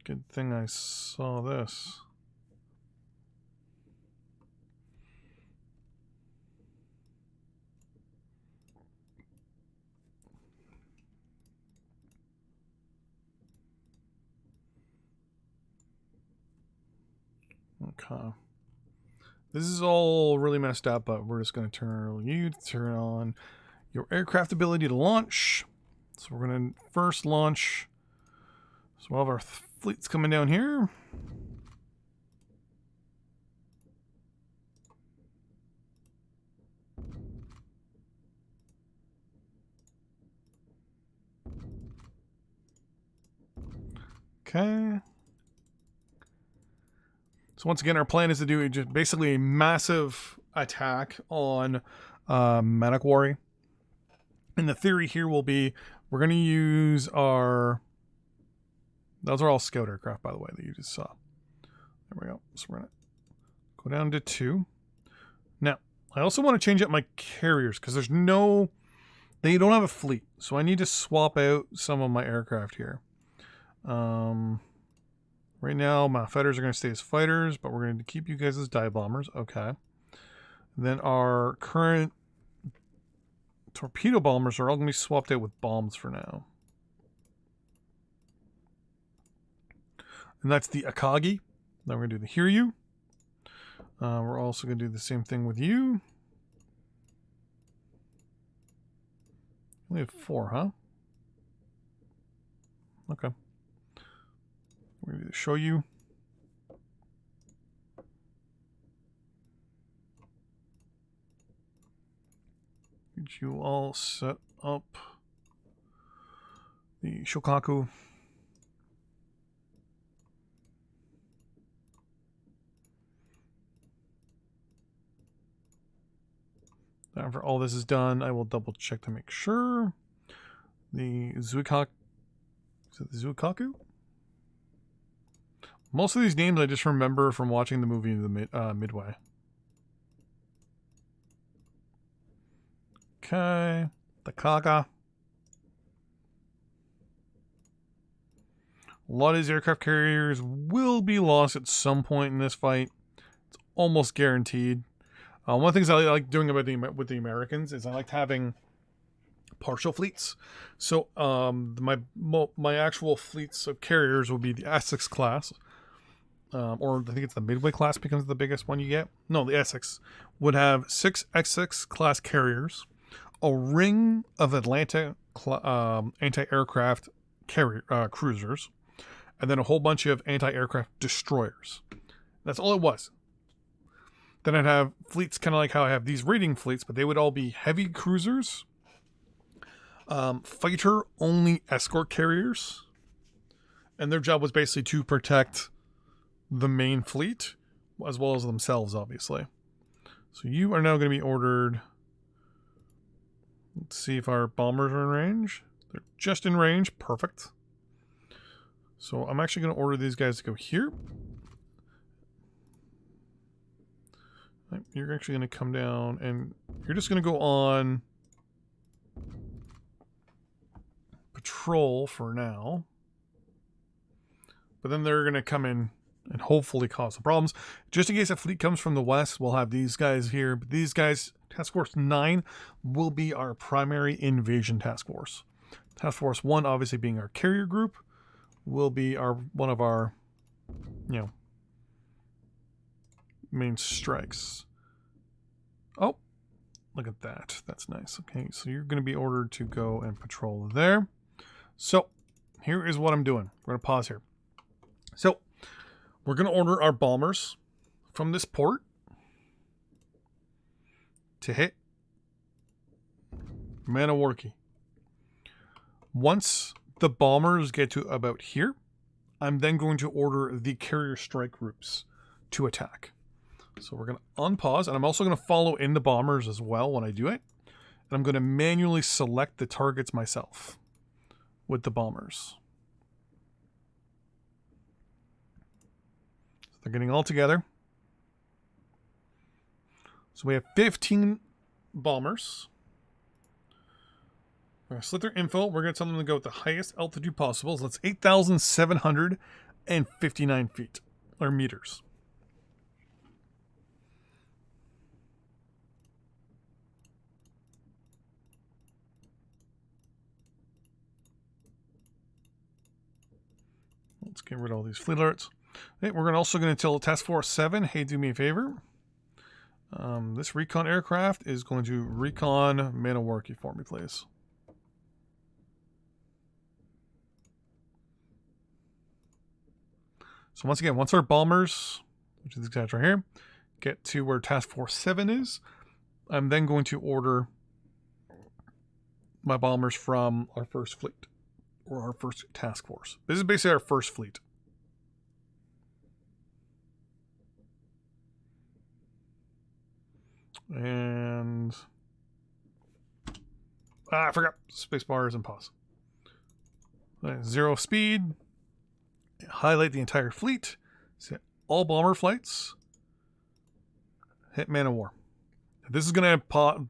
Good thing I saw this. Okay. This is all really messed up, but we're just going to turn on your aircraft ability to launch. So we're going to first launch. So we'll have our fleets coming down here. Okay. So once again, our plan is to do just basically a massive attack on Manokwari. And the theory here will be we're going to use our... Those are all scout aircraft, by the way, that you just saw. There we go. So we're going to go down to 2. Now, I also want to change up my carriers because there's no... They don't have a fleet. So I need to swap out some of my aircraft here. Right now, my fighters are going to stay as fighters, but we're going to keep you guys as dive bombers. Okay. Then our current torpedo bombers are all going to be swapped out with bombs for now. And that's the Akagi. Then we're going to do the Hiryu. We're also going to do the same thing with you. We have 4, huh? Okay. We're going to show you. Did you all set up the Shokaku? After all this is done, I will double check to make sure. The Zuikaku. Is it the Zuikaku? Most of these names I just remember from watching the movie the Midway. Okay. The Kaga. A lot of these aircraft carriers will be lost at some point in this fight. It's almost guaranteed. One of the things I like doing with the Americans is I like having partial fleets. So my actual fleets of carriers will be the Essex class, or I think it's the Midway class becomes the biggest one you get. No, the Essex would have 6 Essex class carriers, a ring of Atlanta anti-aircraft cruisers, and then a whole bunch of anti-aircraft destroyers. That's all it was. Then I'd have fleets kind of like how I have these raiding fleets, but they would all be heavy cruisers, fighter-only escort carriers, and their job was basically to protect the main fleet, as well as themselves, obviously. So you are now going to be ordered. Let's see if our bombers are in range. They're just in range. Perfect. So I'm actually going to order these guys to go here. You're actually going to come down and you're just going to go on patrol for now. But then they're going to come in and hopefully cause some problems. Just in case a fleet comes from the west, we'll have these guys here. But these guys, Task Force 9, will be our primary invasion task force. Task Force 1, obviously being our carrier group, will be one of our, main strikes. Oh, look at that. That's nice. Okay, so you're going to be ordered to go and patrol there. So here is what I'm doing. We're going to pause here. So we're going to order our bombers from this port to hit Manokwari. Once the bombers get to about here, I'm then going to order the carrier strike groups to attack. So we're going to unpause, and I'm also going to follow in the bombers as well when I do it. And I'm going to manually select the targets myself with the bombers. So they're getting all together. So we have 15 bombers. We're going to slit their info. We're going to tell them to go at the highest altitude possible. So that's 8,759 feet, or meters. Let's get rid of all these fleet alerts. Okay, we're also going to tell Task Force 7, hey, do me a favor. This recon aircraft is going to recon Manokwari for me, please. So once again, once our bombers, which is these guys right here, get to where Task Force 7 is, I'm then going to order my bombers from our first fleet, or our first task force. This is basically our first fleet. And I forgot. Spacebar is and pause. 0 speed. Highlight the entire fleet. Set all bomber flights. Hit man of war. This is gonna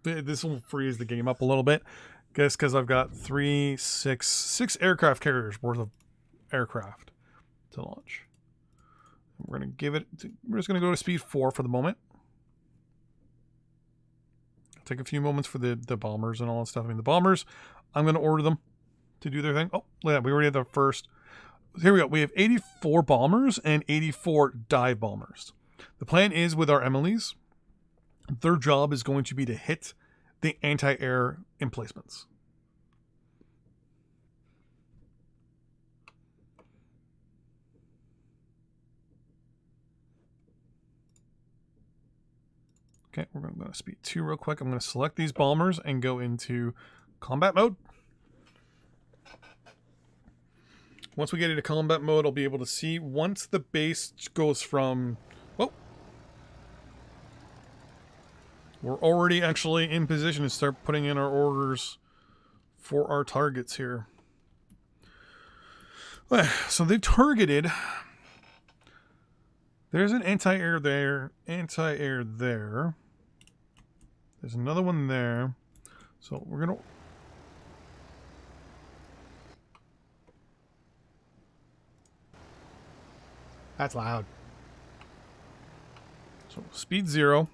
this will freeze the game up a little bit. Guess because I've got six aircraft carriers worth of aircraft to launch. We're gonna give it. We're just gonna go to speed 4 for the moment. Take a few moments for the bombers and all that stuff. I mean, the bombers, I'm gonna order them to do their thing. Oh, yeah, we already had the first. Here we go. We have 84 bombers and 84 dive bombers. The plan is with our Emily's, their job is going to be to hit the anti-air emplacements. Okay, we're going to go to speed 2 real quick. I'm going to select these bombers and go into combat mode. Once we get into combat mode, I'll be able to see once the base goes from... Oh! We're already actually in position to start putting in our orders for our targets here. So they've targeted... There's an anti-air there, anti-air there. There's another one there. So we're going to... That's loud. So speed 0.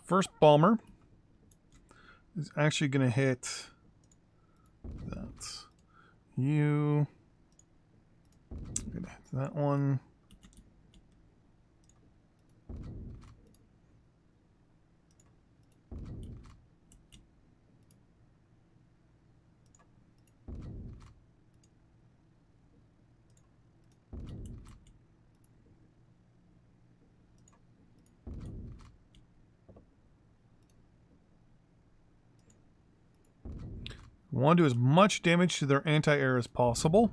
First bomber is actually going to hit that. You... I'm going to hit that one. We want to do as much damage to their anti-air as possible.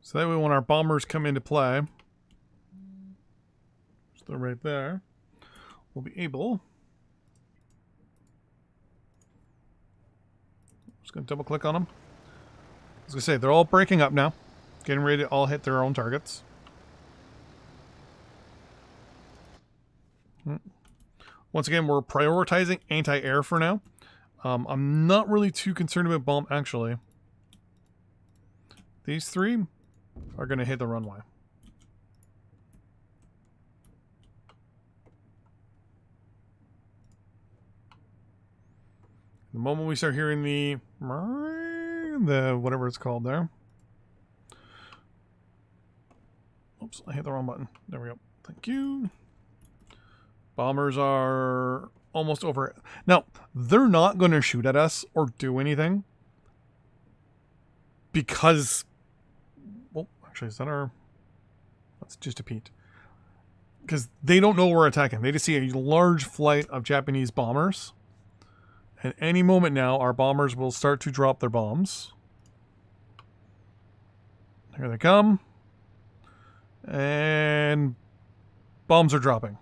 So that way when our bombers come into play, so they're right there, we'll be able... Just going to double click on them. I was going to say, they're all breaking up now. Getting ready to all hit their own targets. Once again, we're prioritizing anti-air for now. I'm not really too concerned about bomb, actually. These 3 are going to hit the runway. The moment we start hearing the whatever it's called there. Oops, I hit the wrong button. There we go. Thank you. Bombers are almost over. Now, they're not going to shoot at us or do anything. Because... Well, actually, is that our... That's just a Pete. Because they don't know we're attacking. They just see a large flight of Japanese bombers. At any moment now, our bombers will start to drop their bombs. Here they come. And bombs are dropping.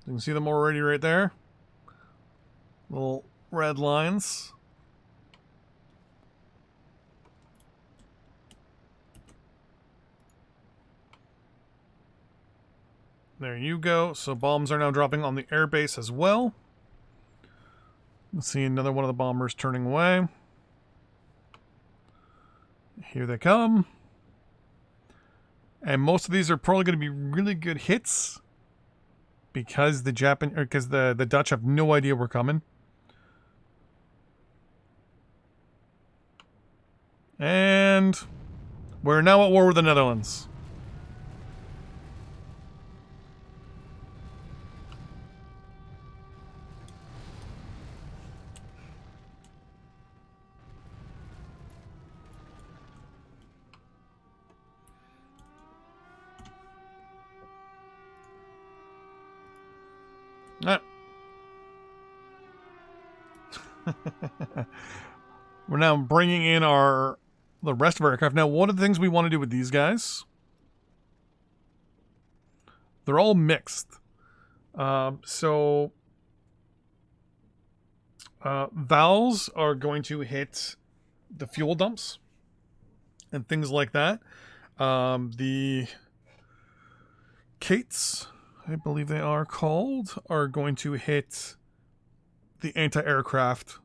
You can see them already right there. Little red lines. There you go. So bombs are now dropping on the airbase as well. Let's see another one of the bombers turning away. Here they come. And most of these are probably going to be really good hits because the Dutch have no idea we're coming. And we're now at war with the Netherlands. Ah. We're now bringing in the rest of our aircraft. Now, one of the things we want to do with these guys, they're all mixed. Valves are going to hit the fuel dumps and things like that. The Kates, I believe they are called, are going to hit the anti-aircraft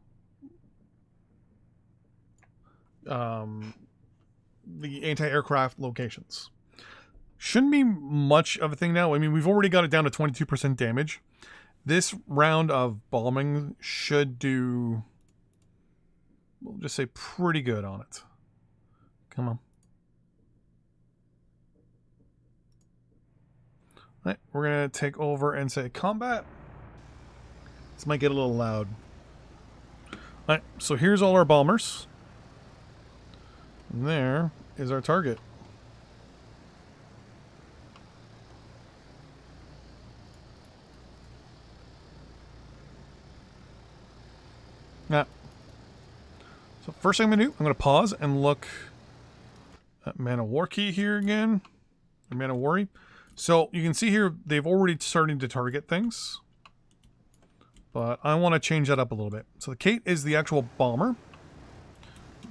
locations. Shouldn't be much of a thing now. I mean, we've already got it down to 22% damage. This round of bombing should do, we'll just say, pretty good on it. Come on. All right, we're going to take over and say combat. This might get a little loud. All right, so here's all our bombers. And there is our target. Yeah. So first thing I'm going to do, I'm going to pause and look at Manokwari here again. Or Manokwari. So you can see here, they've already started to target things. But I want to change that up a little bit. So the Kate is the actual bomber.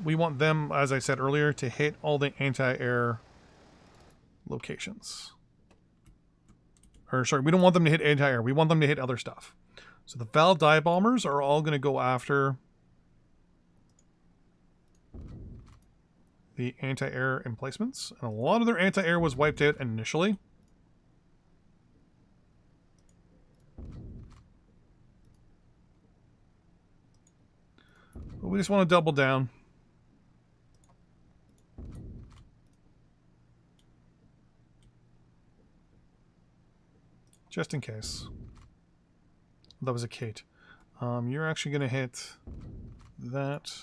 We want them, as I said earlier, to hit all the anti-air locations. Or sorry, we don't want them to hit anti-air. We want them to hit other stuff. So the Val dive bombers are all going to go after the anti-air emplacements. And a lot of their anti-air was wiped out initially. But we just want to double down. Just in case. That was a Kate. You're actually going to hit that.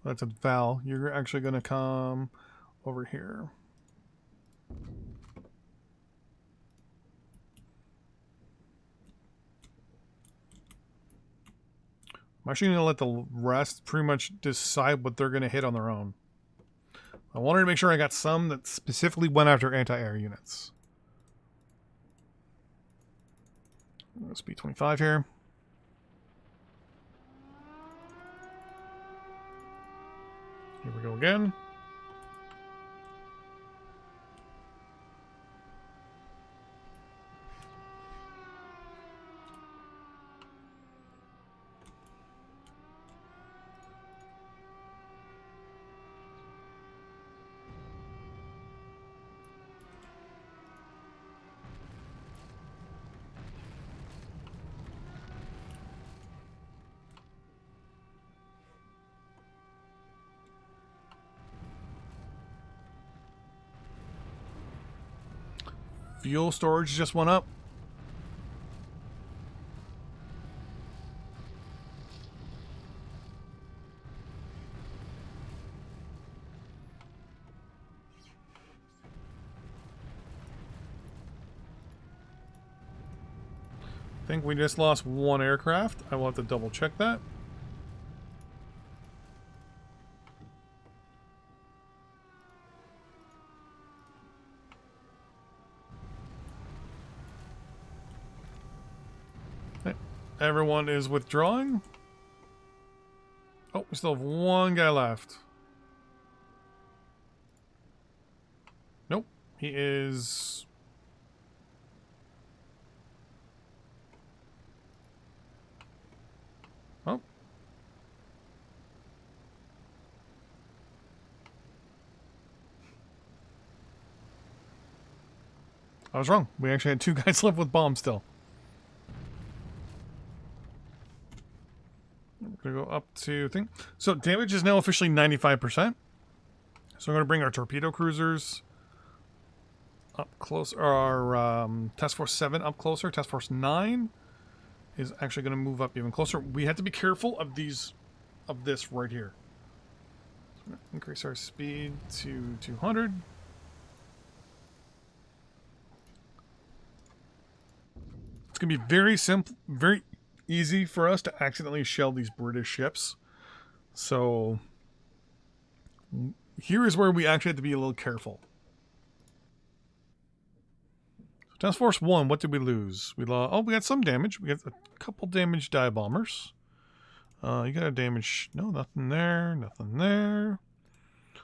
That's a Val. You're actually going to come over here. I'm actually going to let the rest pretty much decide what they're going to hit on their own. I wanted to make sure I got some that specifically went after anti-air units. Speed 25 here. Here we go again. Fuel storage just went up. I think we just lost one aircraft. I will have to double check that. Everyone is withdrawing. Oh, we still have one guy left. Nope. He is... Oh. I was wrong. We actually had two guys left with bombs still. We're going to go up to thing. So damage is now officially 95%. So I'm going to bring our torpedo cruisers up close. Our Task Force 7 up closer. Task Force 9. is actually going to move up even closer. We have to be careful of these, of this right here. So we're going to increase our speed to 200. It's going to be very simple, very easy for us to accidentally shell these British ships. So here is where we actually have to be a little careful. Task Force 1, what did we lose? We lost. Oh, we got some damage. We got a couple damaged dive bombers. You got a damage. No, nothing there. Nothing there.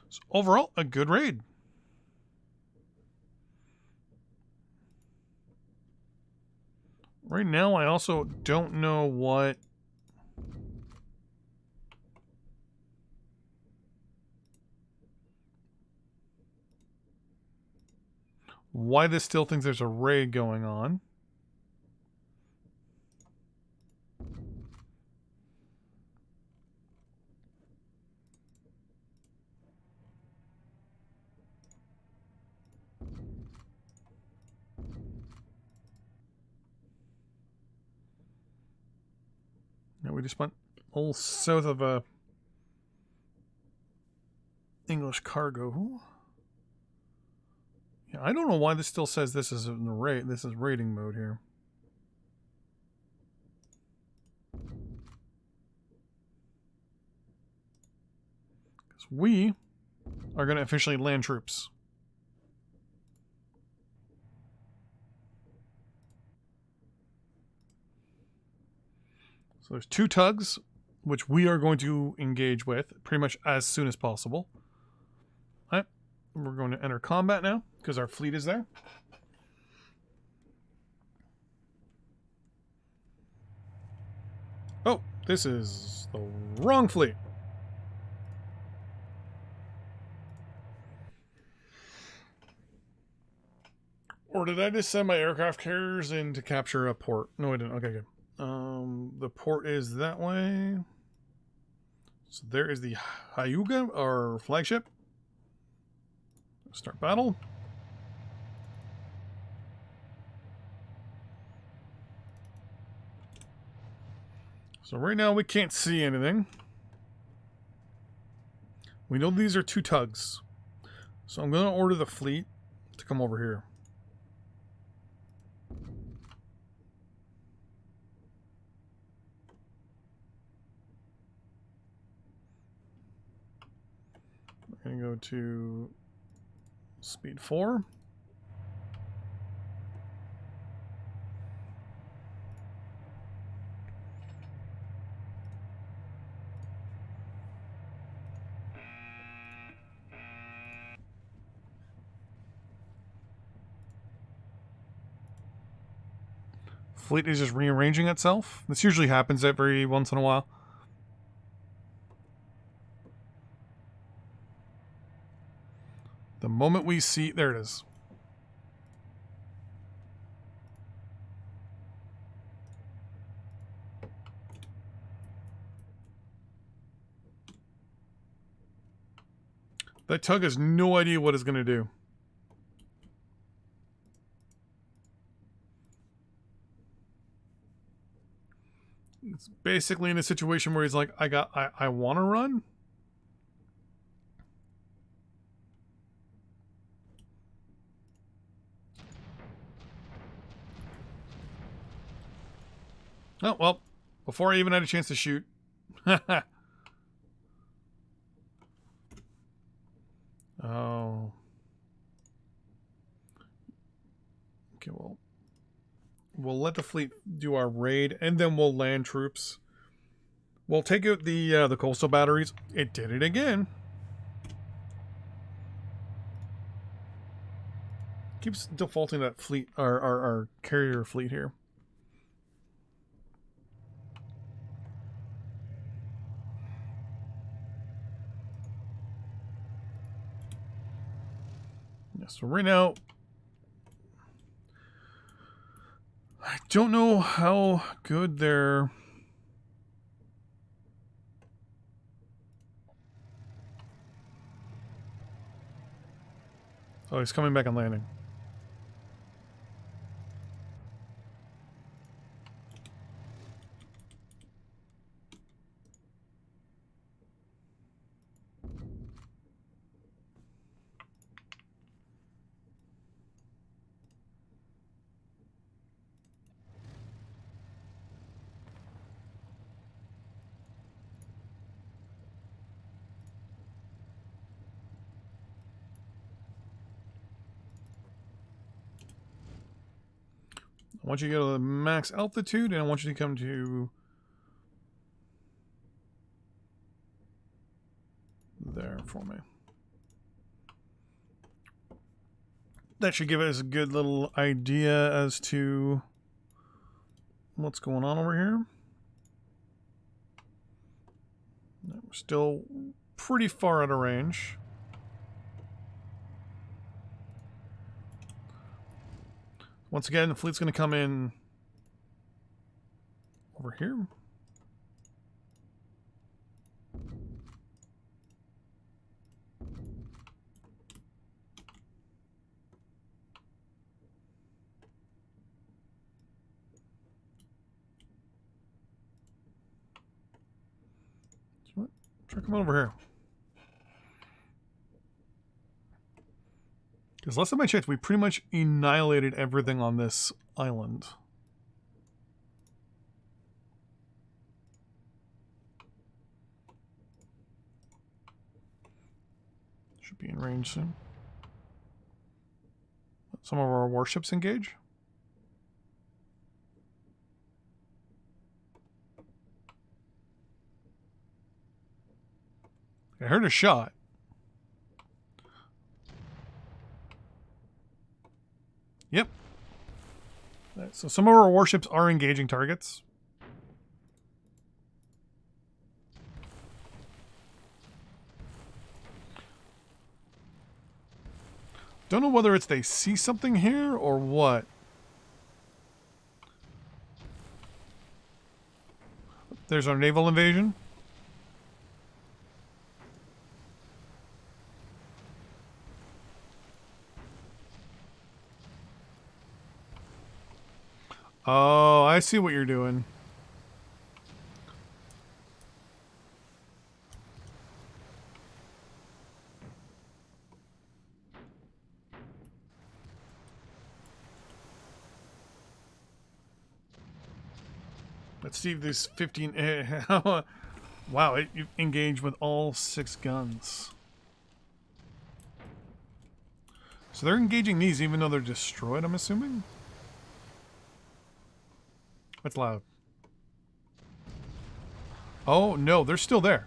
So overall, a good raid. Right now, I also don't know why this still thinks there's a raid going on. Now we just went all south of a English cargo. Yeah, I don't know why this still says this is in the raid. This is raiding mode here. Because we are going to officially land troops. So there's 2 tugs, which we are going to engage with pretty much as soon as possible. All right, we're going to enter combat now because our fleet is there. Oh, this is the wrong fleet. Or did I just send my aircraft carriers in to capture a port? No, I didn't. Okay, good. The port is that way. So there is the Hyuga, our flagship. Start battle. So right now we can't see anything. We know these are 2 tugs. So I'm going to order the fleet to come over here. We're going to go to speed 4. Fleet is just rearranging itself. This usually happens every once in a while. The moment we see... There it is. That tug has no idea what it's going to do. It's basically in a situation where he's like, I want to run. Oh, well, before I even had a chance to shoot. Oh. Okay, well, we'll let the fleet do our raid, and then we'll land troops. We'll take out the coastal batteries. It did it again. Keeps defaulting that fleet, our carrier fleet here. Yeah, so right now, I don't know how good they're... Oh, he's coming back and landing. want you to go to the max altitude, and I want you to come to there for me. That should give us a good little idea as to what's going on over here. We're still pretty far out of range. Once again, the fleet's going to come in over here. Try to come over here. Because last time I checked, we pretty much annihilated everything on this island. Should be in range soon. Some of our warships engage. I heard a shot. Yep. So some of our warships are engaging targets. Don't know whether it's they see something here or what. There's our naval invasion. Oh, I see what you're doing. Let's see if this 15... wow, you engaged with all 6 guns. So they're engaging these even though they're destroyed, I'm assuming? That's loud. Oh, no, they're still there.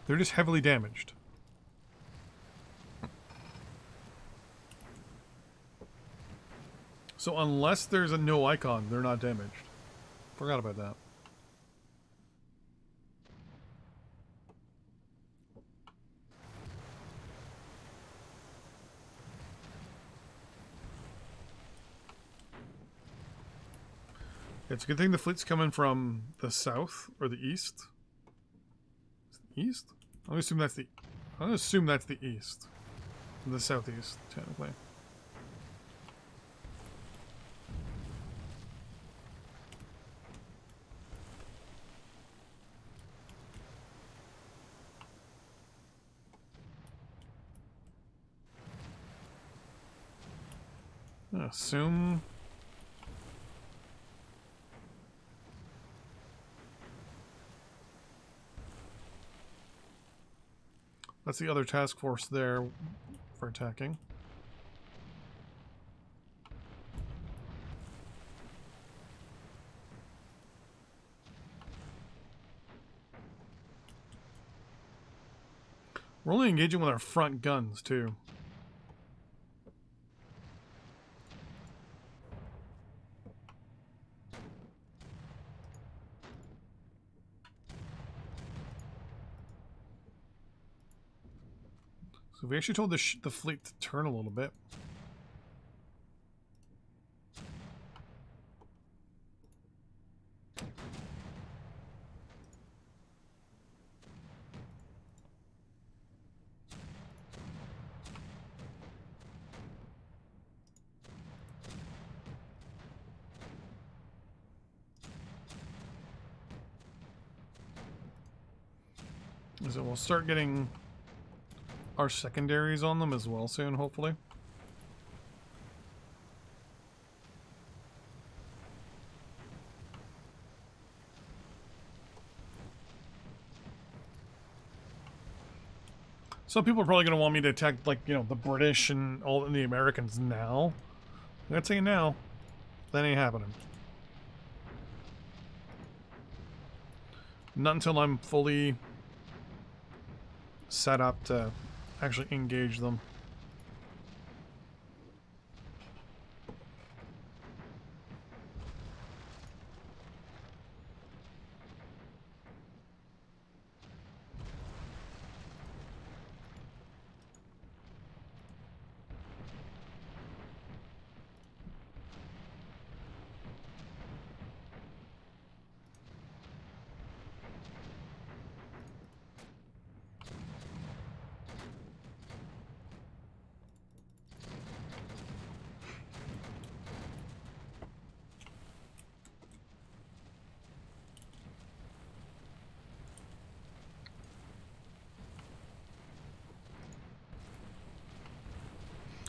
They're just heavily damaged. So unless there's a no icon, they're not damaged. Forgot about that. It's a good thing the fleet's coming from the south or the east. East? I'm gonna assume that's the east. The southeast, technically. I assume. That's the other task force there for attacking. We're only engaging with our front guns, too. So we actually told the fleet to turn a little bit. So we'll start getting our secondaries on them as well soon, hopefully. Some people are probably going to want me to attack, like, you know, the British and all the Americans now. I'm going to say now. That ain't happening. Not until I'm fully set up to actually engage them.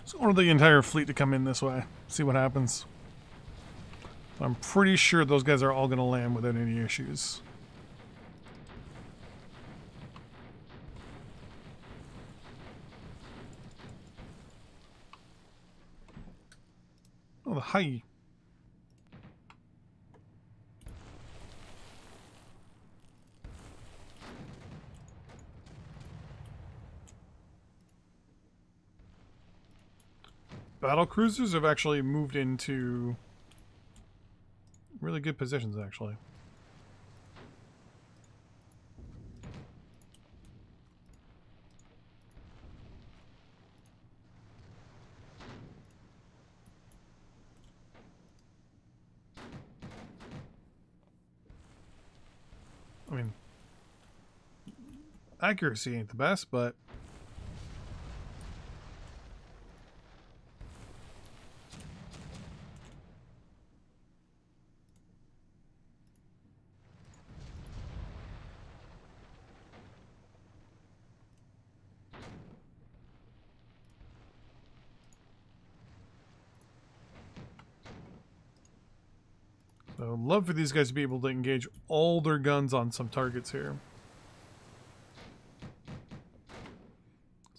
So order the entire fleet to come in this way. See what happens. I'm pretty sure those guys are all going to land without any issues. Oh, the high. Battle cruisers have actually moved into really good positions, actually. I mean, accuracy ain't the best, but so I'd love for these guys to be able to engage all their guns on some targets here.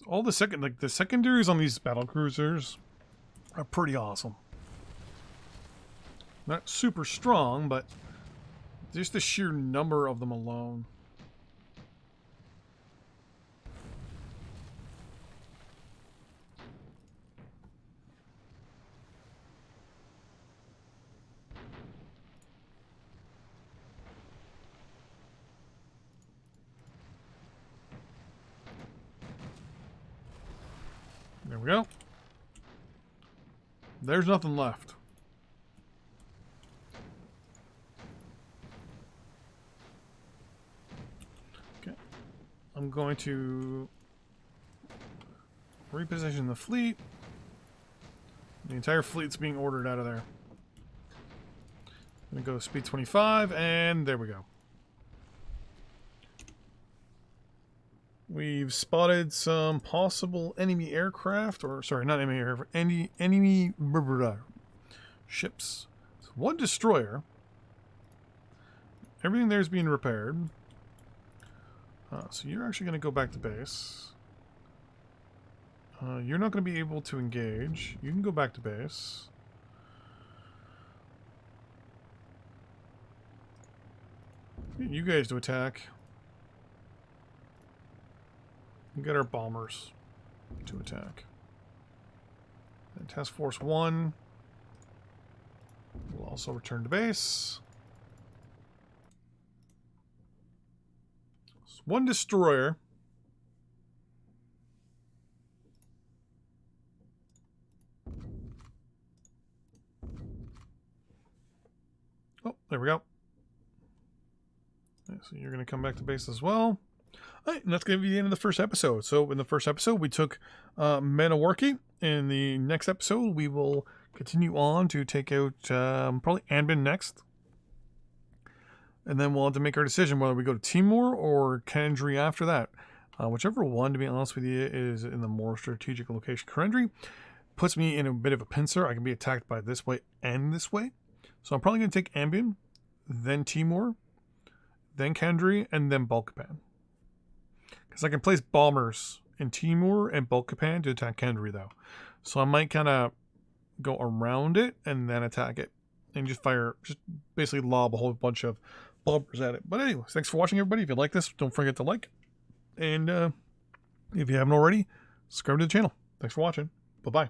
All the secondaries on these battle cruisers are pretty awesome. Not super strong, but just the sheer number of them alone. There we go. There's nothing left. Okay. I'm going to reposition the fleet. The entire fleet's being ordered out of there. I'm going to go speed 25, and there we go. We've spotted some possible enemy aircraft, or sorry, not enemy aircraft, enemy ships. So one destroyer. Everything there is being repaired. So you're actually going to go back to base. You're not going to be able to engage. You can go back to base. Get you guys to attack. We get our bombers to attack. And Task Force 1 will also return to base. So one destroyer. Oh, there we go. Okay, so you're going to come back to base as well. All right, and that's going to be the end of the first episode. So in the first episode, we took Manokwari. In the next episode, we will continue on to take out probably Anbin next. And then we'll have to make our decision whether we go to Timor or Kendry after that. Whichever one, to be honest with you, is in the more strategic location. Kendry puts me in a bit of a pincer. I can be attacked by this way and this way. So I'm probably going to take Anbin, then Timor, then Kendry, and then Balkapan. Because I can place bombers in Timor and Balkapan to attack Kendry, though. So I might kind of go around it and then attack it. And just basically lob a whole bunch of bumpers at it. But anyways, thanks for watching, everybody. If you like this, don't forget to like. And if you haven't already, subscribe to the channel. Thanks for watching. Bye-bye.